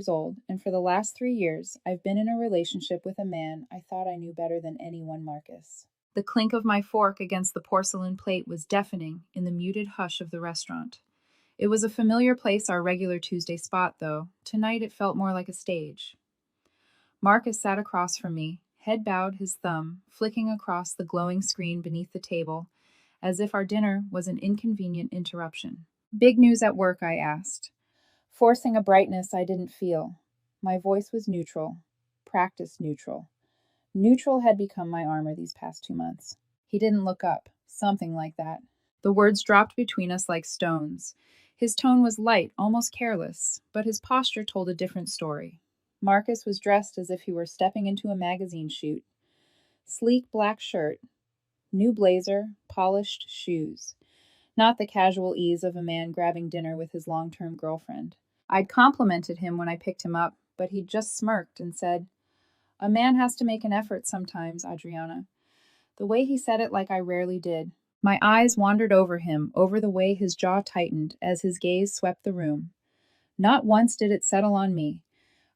old, and for the last 3 years, I've been in a relationship with a man I thought I knew better than anyone, Marcus. The clink of my fork against the porcelain plate was deafening in the muted hush of the restaurant. It was a familiar place, our regular Tuesday spot, though. Tonight it felt more like a stage. Marcus sat across from me, head bowed, his thumb flicking across the glowing screen beneath the table, as if our dinner was an inconvenient interruption. Big news at work, I asked, forcing a brightness I didn't feel. My voice was neutral, practice neutral. Neutral had become my armor these past 2 months. He didn't look up, something like that. The words dropped between us like stones. His tone was light, almost careless, but his posture told a different story. Marcus was dressed as if he were stepping into a magazine shoot. Sleek black shirt, new blazer, polished shoes. Not the casual ease of a man grabbing dinner with his long-term girlfriend. I'd complimented him when I picked him up, but he'd just smirked and said, "A man has to make an effort sometimes, Adriana." The way he said it, like I rarely did. My eyes wandered over him, over the way his jaw tightened as his gaze swept the room. Not once did it settle on me.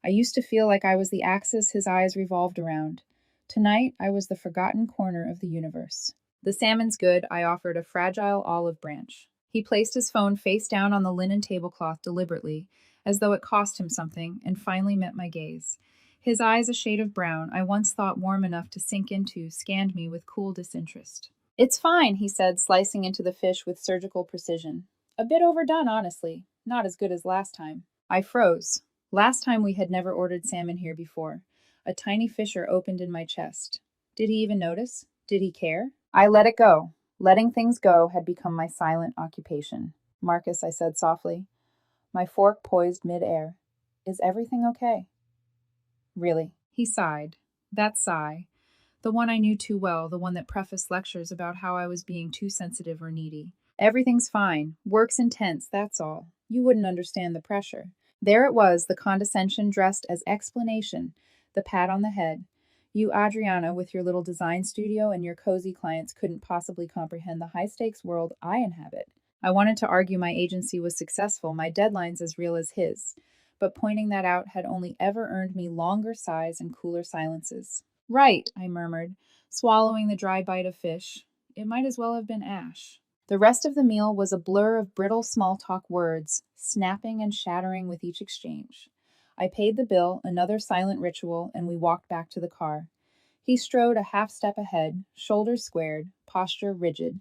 I used to feel like I was the axis his eyes revolved around. Tonight, I was the forgotten corner of the universe. "The salmon's good," I offered a fragile olive branch. He placed his phone face down on the linen tablecloth deliberately, as though it cost him something, and finally met my gaze. His eyes, a shade of brown, I once thought warm enough to sink into, scanned me with cool disinterest. "It's fine," he said, slicing into the fish with surgical precision. "A bit overdone, honestly. Not as good as last time." I froze. Last time we had never ordered salmon here before. A tiny fissure opened in my chest. Did he even notice? Did he care? I let it go. Letting things go had become my silent occupation. "Marcus," I said softly, my fork poised mid-air. "Is everything okay?" "Really?" He sighed. That sigh. The one I knew too well, the one that prefaced lectures about how I was being too sensitive or needy. "Everything's fine. Work's intense, that's all. You wouldn't understand the pressure." There it was, the condescension dressed as explanation, the pat on the head. You, Adriana, with your little design studio and your cozy clients couldn't possibly comprehend the high-stakes world I inhabit. I wanted to argue my agency was successful, my deadlines as real as his, but pointing that out had only ever earned me longer sighs and cooler silences. "Right," I murmured, swallowing the dry bite of fish. It might as well have been ash. The rest of the meal was a blur of brittle small talk words, snapping and shattering with each exchange. I paid the bill, another silent ritual, and we walked back to the car. He strode a half step ahead, shoulders squared, posture rigid.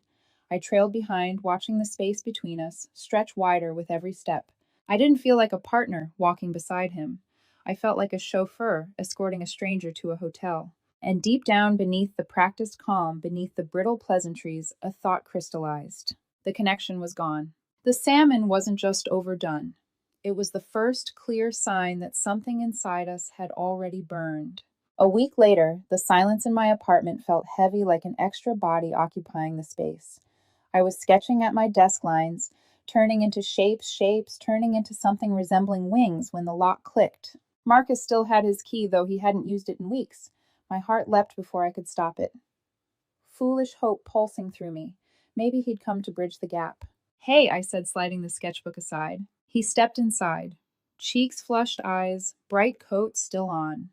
I trailed behind, watching the space between us stretch wider with every step. I didn't feel like a partner walking beside him. I felt like a chauffeur escorting a stranger to a hotel. And deep down beneath the practiced calm, beneath the brittle pleasantries, a thought crystallized. The connection was gone. The salmon wasn't just overdone. It was the first clear sign that something inside us had already burned. A week later, the silence in my apartment felt heavy like an extra body occupying the space. I was sketching at my desk lines, turning into shapes, turning into something resembling wings when the lock clicked. Marcus still had his key, though he hadn't used it in weeks. My heart leapt before I could stop it. Foolish hope pulsing through me. Maybe he'd come to bridge the gap. "Hey," I said, sliding the sketchbook aside. He stepped inside. Cheeks flushed, eyes, bright coat still on.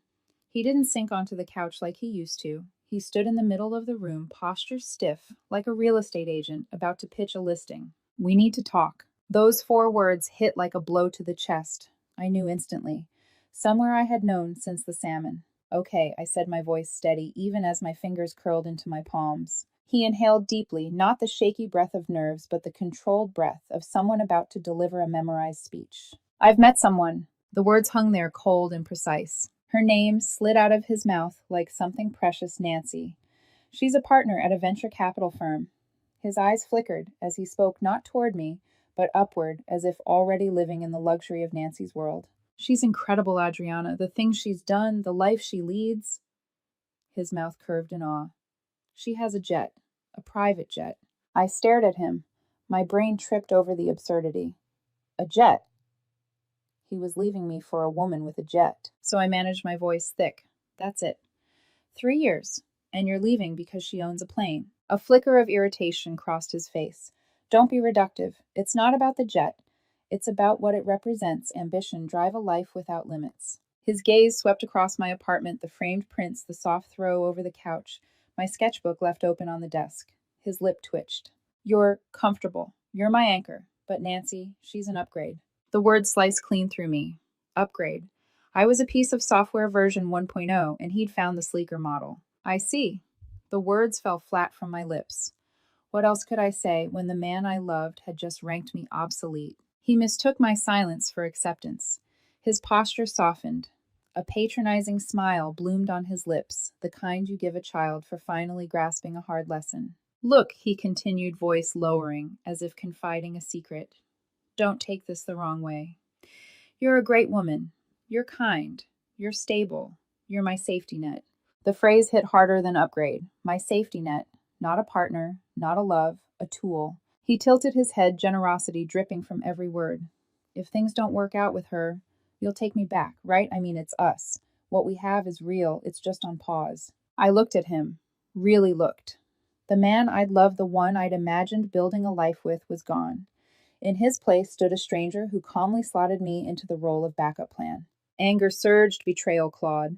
He didn't sink onto the couch like he used to. He stood in the middle of the room, posture stiff, like a real estate agent about to pitch a listing. "We need to talk." Those 4 words hit like a blow to the chest. I knew instantly. Somewhere I had known since the salmon. "Okay," I said, my voice steady, even as my fingers curled into my palms. He inhaled deeply, not the shaky breath of nerves, but the controlled breath of someone about to deliver a memorized speech. "I've met someone." The words hung there cold and precise. Her name slid out of his mouth like something precious, Nancy. "She's a partner at a venture capital firm." His eyes flickered as he spoke, not toward me, but upward, as if already living in the luxury of Nancy's world. "She's incredible, Adriana. The things she's done, the life she leads." His mouth curved in awe. "She has a jet, a private jet." I stared at him. My brain tripped over the absurdity. A jet? He was leaving me for a woman with a jet. So I managed my voice thick. "That's it. 3 years, and you're leaving because she owns a plane." A flicker of irritation crossed his face. "Don't be reductive. It's not about the jet. It's about what it represents: ambition, drive a life without limits. His gaze swept across my apartment, the framed prints, the soft throw over the couch, my sketchbook left open on the desk. His lip twitched. You're comfortable. You're my anchor. But Nancy, she's an upgrade. The word sliced clean through me. Upgrade. I was a piece of software version 1.0, and he'd found the sleeker model. I see. The words fell flat from my lips. What else could I say when the man I loved had just ranked me obsolete? He mistook my silence for acceptance. His posture softened. A patronizing smile bloomed on his lips, the kind you give a child for finally grasping a hard lesson. Look, he continued, voice lowering, as if confiding a secret. Don't take this the wrong way. You're a great woman. You're kind. You're stable. You're my safety net. The phrase hit harder than upgrade. My safety net. Not a partner, not a love, a tool. He tilted his head, generosity dripping from every word. If things don't work out with her, you'll take me back, right? I mean, it's us. What we have is real. It's just on pause. I looked at him. Really looked. The man I'd loved, the one I'd imagined building a life with, was gone. In his place stood a stranger who calmly slotted me into the role of backup plan. Anger surged, betrayal clawed.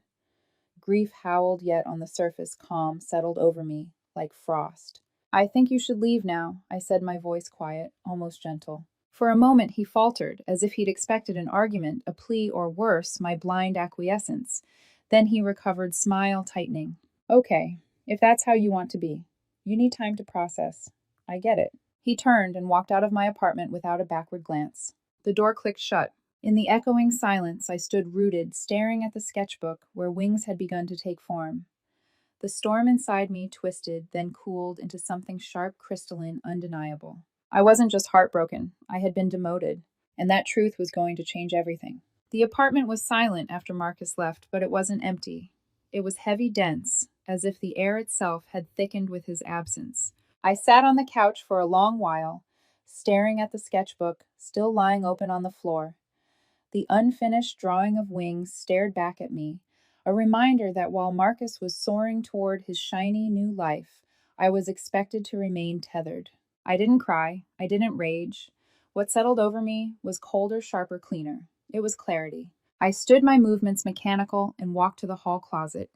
Grief howled, yet on the surface, calm settled over me, like frost. I think you should leave now, I said, my voice quiet, almost gentle. For a moment he faltered, as if he'd expected an argument, a plea, or worse, my blind acquiescence. Then he recovered, smile tightening. Okay, if that's how you want to be. You need time to process. I get it. He turned and walked out of my apartment without a backward glance. The door clicked shut. In the echoing silence, I stood rooted, staring at the sketchbook where wings had begun to take form. The storm inside me twisted, then cooled into something sharp, crystalline, undeniable. I wasn't just heartbroken. I had been demoted, and that truth was going to change everything. The apartment was silent after Marcus left, but it wasn't empty. It was heavy, dense, as if the air itself had thickened with his absence. I sat on the couch for a long while, staring at the sketchbook, still lying open on the floor. The unfinished drawing of wings stared back at me, a reminder that while Marcus was soaring toward his shiny new life, I was expected to remain tethered. I didn't cry. I didn't rage. What settled over me was colder, sharper, cleaner. It was clarity. I stood, my movements mechanical, and walked to the hall closet,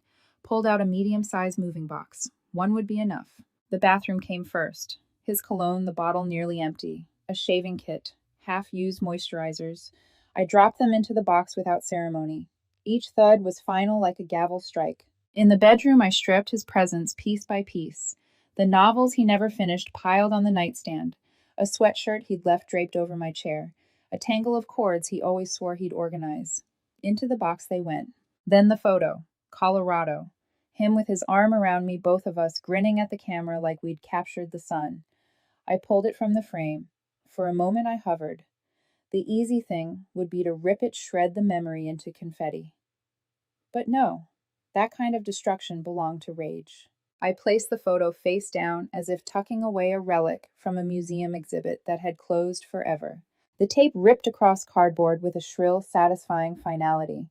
pulled out a medium-sized moving box. One would be enough. The bathroom came first. His cologne, the bottle nearly empty. A shaving kit. Half-used moisturizers. I dropped them into the box without ceremony. Each thud was final, like a gavel strike. In the bedroom, I stripped his presents piece by piece. The novels he never finished piled on the nightstand. A sweatshirt he'd left draped over my chair. A tangle of cords he always swore he'd organize. Into the box they went. Then the photo. Colorado. Him with his arm around me, both of us grinning at the camera like we'd captured the sun. I pulled it from the frame. For a moment I hovered. The easy thing would be to rip it, shred the memory into confetti. But no, that kind of destruction belonged to rage. I placed the photo face down, as if tucking away a relic from a museum exhibit that had closed forever. The tape ripped across cardboard with a shrill, satisfying finality.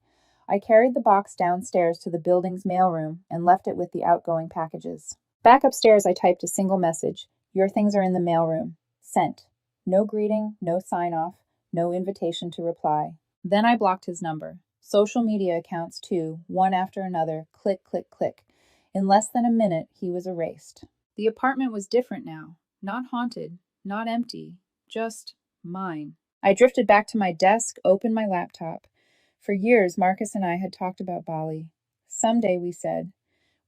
I carried the box downstairs to the building's mailroom and left it with the outgoing packages. Back upstairs, I typed a single message. Your things are in the mailroom. Sent. No greeting, no sign-off, no invitation to reply. Then I blocked his number. Social media accounts, too, one after another, click, click, click. In less than a minute, he was erased. The apartment was different now. Not haunted, not empty, just mine. I drifted back to my desk, opened my laptop. For years, Marcus and I had talked about Bali. Someday, we said.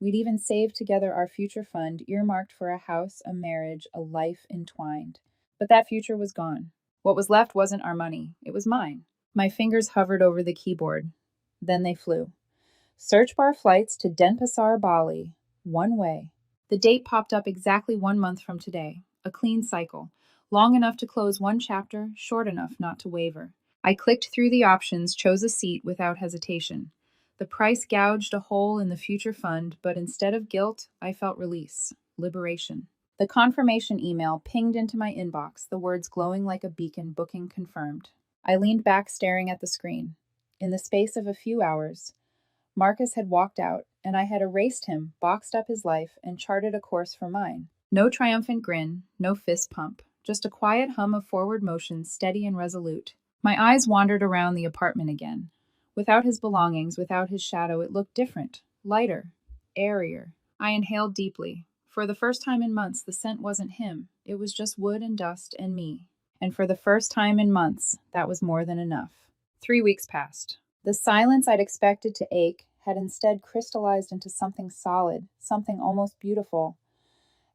We'd even saved together our future fund, earmarked for a house, a marriage, a life entwined. But that future was gone. What was left wasn't our money. It was mine. My fingers hovered over the keyboard. Then they flew. Search bar flights to Denpasar, Bali. One way. The date popped up exactly 1 month from today. A clean cycle. Long enough to close one chapter, short enough not to waver. I clicked through the options, chose a seat without hesitation. The price gouged a hole in the future fund, but instead of guilt, I felt release. Liberation. The confirmation email pinged into my inbox, the words glowing like a beacon, booking confirmed. I leaned back, staring at the screen. In the space of a few hours, Marcus had walked out, and I had erased him, boxed up his life, and charted a course for mine. No triumphant grin, no fist pump, just a quiet hum of forward motion, steady and resolute. My eyes wandered around the apartment again. Without his belongings, without his shadow, it looked different, lighter, airier. I inhaled deeply. For the first time in months, the scent wasn't him. It was just wood and dust and me. And for the first time in months, that was more than enough. 3 weeks passed. The silence I'd expected to ache had instead crystallized into something solid, something almost beautiful.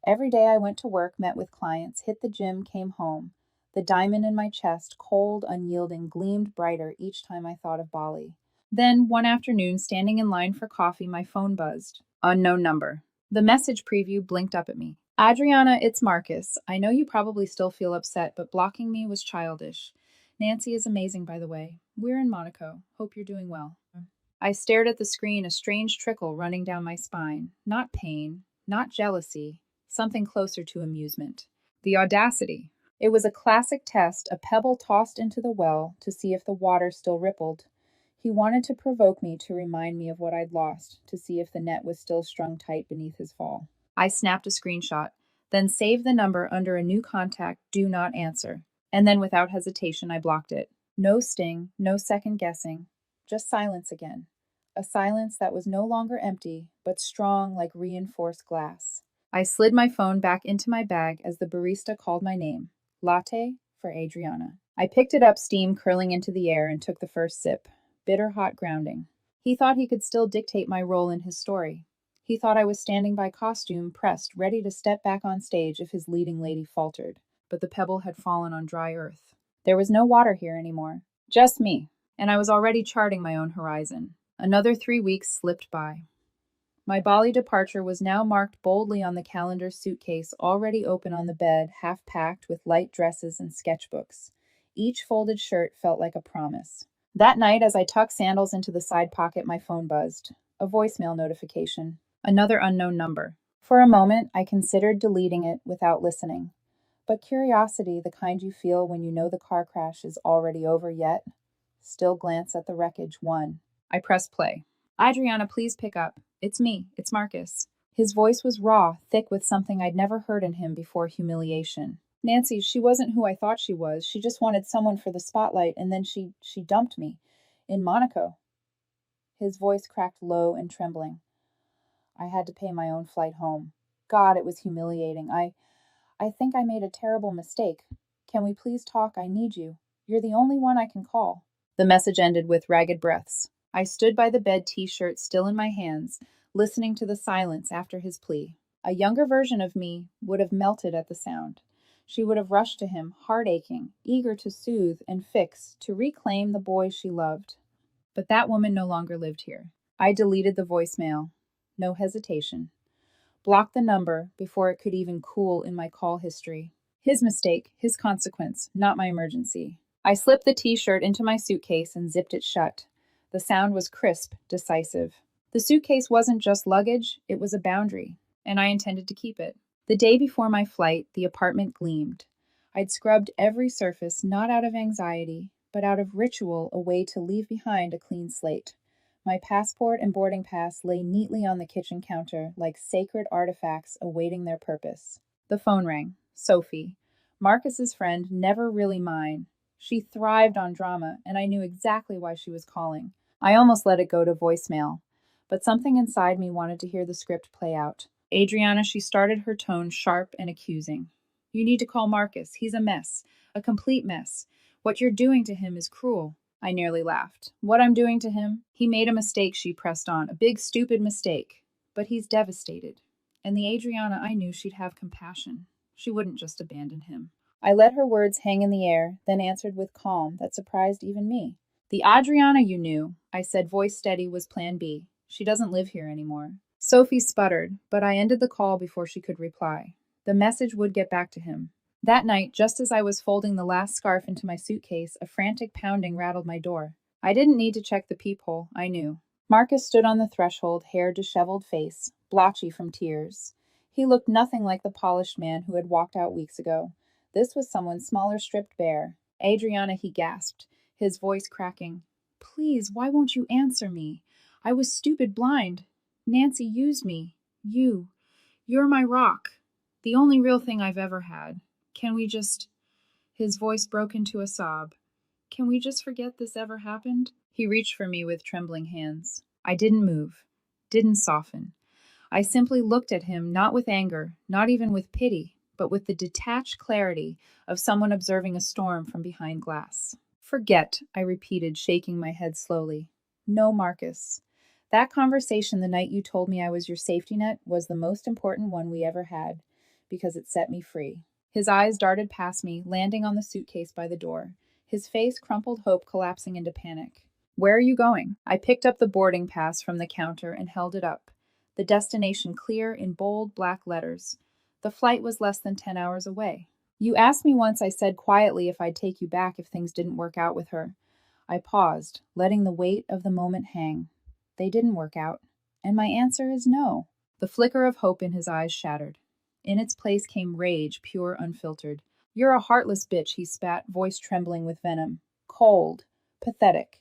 Every day I went to work, met with clients, hit the gym, came home. The diamond in my chest, cold, unyielding, gleamed brighter each time I thought of Bali. Then, one afternoon, standing in line for coffee, my phone buzzed. Unknown number. The message preview blinked up at me. Adriana, it's Marcus. I know you probably still feel upset, but blocking me was childish. Nancy is amazing, by the way. We're in Monaco. Hope you're doing well. I stared at the screen, a strange trickle running down my spine. Not pain, not jealousy, something closer to amusement. The audacity. It was a classic test, a pebble tossed into the well to see if the water still rippled. He wanted to provoke me, to remind me of what I'd lost, to see if the net was still strung tight beneath his fall. I snapped a screenshot, then saved the number under a new contact, do not answer. And then without hesitation, I blocked it. No sting, no second guessing, just silence again. A silence that was no longer empty, but strong like reinforced glass. I slid my phone back into my bag as the barista called my name. Latte for Adriana. I picked it up, steam curling into the air, and took the first sip. Bitter hot grounding. He thought he could still dictate my role in his story. He thought I was standing by costume, pressed, ready to step back on stage if his leading lady faltered. But the pebble had fallen on dry earth. There was no water here anymore. Just me. And I was already charting my own horizon. Another 3 weeks slipped by. My Bali departure was now marked boldly on the calendar suitcase already open on the bed, half packed with light dresses and sketchbooks. Each folded shirt felt like a promise. That night, as I tucked sandals into the side pocket, my phone buzzed. A voicemail notification. Another unknown number. For a moment, I considered deleting it without listening. But curiosity, the kind you feel when you know the car crash is already over yet, still glance at the wreckage, won. I pressed play. Adriana, please pick up. It's me. It's Marcus. His voice was raw, thick with something I'd never heard in him before: humiliation. Nancy, she wasn't who I thought she was. She just wanted someone for the spotlight, and then she dumped me. In Monaco. His voice cracked low and trembling. I had to pay my own flight home. God, it was humiliating. I think I made a terrible mistake. Can we please talk? I need you. You're the only one I can call. The message ended with ragged breaths. I stood by the bed, t-shirt still in my hands, listening to the silence after his plea. A younger version of me would have melted at the sound. She would have rushed to him, heart aching, eager to soothe and fix, to reclaim the boy she loved. But that woman no longer lived here. I deleted the voicemail. No hesitation. Blocked the number before it could even cool in my call history. His mistake, his consequence, not my emergency. I slipped the t-shirt into my suitcase and zipped it shut. The sound was crisp, decisive. The suitcase wasn't just luggage, it was a boundary, and I intended to keep it. The day before my flight, the apartment gleamed. I'd scrubbed every surface, not out of anxiety, but out of ritual, a way to leave behind a clean slate. My passport and boarding pass lay neatly on the kitchen counter, like sacred artifacts awaiting their purpose. The phone rang. Sophie. Marcus's friend, never really mine. She thrived on drama, and I knew exactly why she was calling. I almost let it go to voicemail, but something inside me wanted to hear the script play out. Adriana, she started, her tone sharp and accusing. You need to call Marcus. He's a mess. A complete mess. What you're doing to him is cruel. I nearly laughed. What I'm doing to him? He made a mistake, she pressed on. A big, stupid mistake. But he's devastated. And the Adriana I knew, she'd have compassion. She wouldn't just abandon him. I let her words hang in the air, then answered with calm that surprised even me. The Adriana you knew, I said, voice steady, was plan B. She doesn't live here anymore. Sophie sputtered, but I ended the call before she could reply. The message would get back to him. That night, just as I was folding the last scarf into my suitcase, a frantic pounding rattled my door. I didn't need to check the peephole, I knew. Marcus stood on the threshold, hair disheveled face, blotchy from tears. He looked nothing like the polished man who had walked out weeks ago. This was someone smaller, stripped bare. Adriana, he gasped, his voice cracking. Please, why won't you answer me? I was stupid blind. Nancy used me. You're my rock. The only real thing I've ever had. Can we just... His voice broke into a sob. Can we just forget this ever happened? He reached for me with trembling hands. I didn't move, didn't soften. I simply looked at him, not with anger, not even with pity, but with the detached clarity of someone observing a storm from behind glass. Forget, I repeated, shaking my head slowly. No, Marcus. That conversation the night you told me I was your safety net was the most important one we ever had, because it set me free. His eyes darted past me, landing on the suitcase by the door, his face crumpled hope collapsing into panic. Where are you going? I picked up the boarding pass from the counter and held it up, the destination clear in bold black letters. The flight was less than 10 hours away. You asked me once, I said quietly, if I'd take you back if things didn't work out with her. I paused, letting the weight of the moment hang. They didn't work out, and my answer is no. The flicker of hope in his eyes shattered. In its place came rage, pure, unfiltered. You're a heartless bitch, he spat, voice trembling with venom. Cold. Pathetic.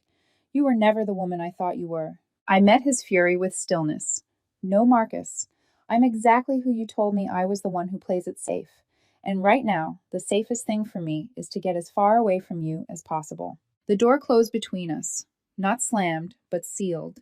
You were never the woman I thought you were. I met his fury with stillness. No, Marcus. I'm exactly who you told me I was the one who plays it safe. And right now, the safest thing for me is to get as far away from you as possible. The door closed between us. Not slammed, but sealed.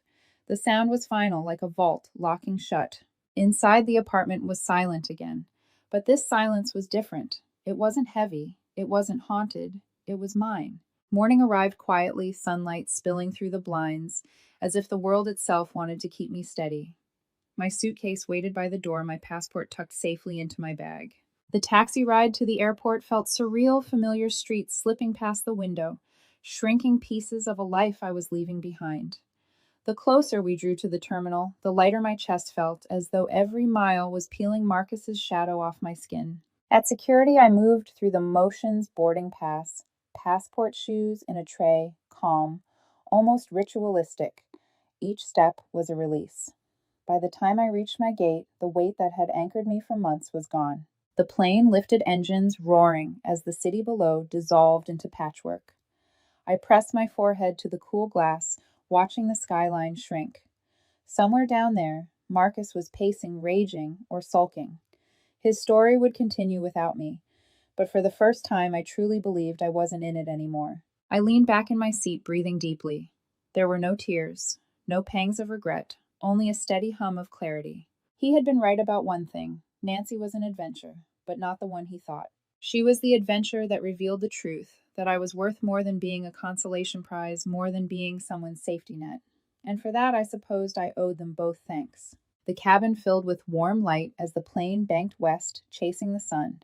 The sound was final, like a vault locking shut. Inside the apartment was silent again. But this silence was different. It wasn't heavy. It wasn't haunted. It was mine. Morning arrived quietly, sunlight spilling through the blinds, as if the world itself wanted to keep me steady. My suitcase waited by the door, my passport tucked safely into my bag. The taxi ride to the airport felt surreal, familiar streets slipping past the window, shrinking pieces of a life I was leaving behind. The closer we drew to the terminal, the lighter my chest felt, as though every mile was peeling Marcus's shadow off my skin. At security, I moved through the motions boarding pass, passport shoes in a tray, calm, almost ritualistic. Each step was a release. By the time I reached my gate, the weight that had anchored me for months was gone. The plane lifted engines, roaring as the city below dissolved into patchwork. I pressed my forehead to the cool glass, watching the skyline shrink. Somewhere down there, Marcus was pacing, raging, or sulking. His story would continue without me, but for the first time I truly believed I wasn't in it anymore. I leaned back in my seat, breathing deeply. There were no tears, no pangs of regret, only a steady hum of clarity. He had been right about one thing. Nancy was an adventure, but not the one he thought. She was the adventure that revealed the truth, that I was worth more than being a consolation prize, more than being someone's safety net. And for that, I supposed I owed them both thanks. The cabin filled with warm light as the plane banked west, chasing the sun.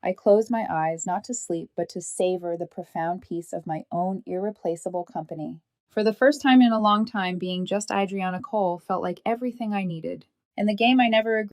I closed my eyes, not to sleep, but to savor the profound peace of my own irreplaceable company. For the first time in a long time, being just Adriana Cole felt like everything I needed. And the game I never agreed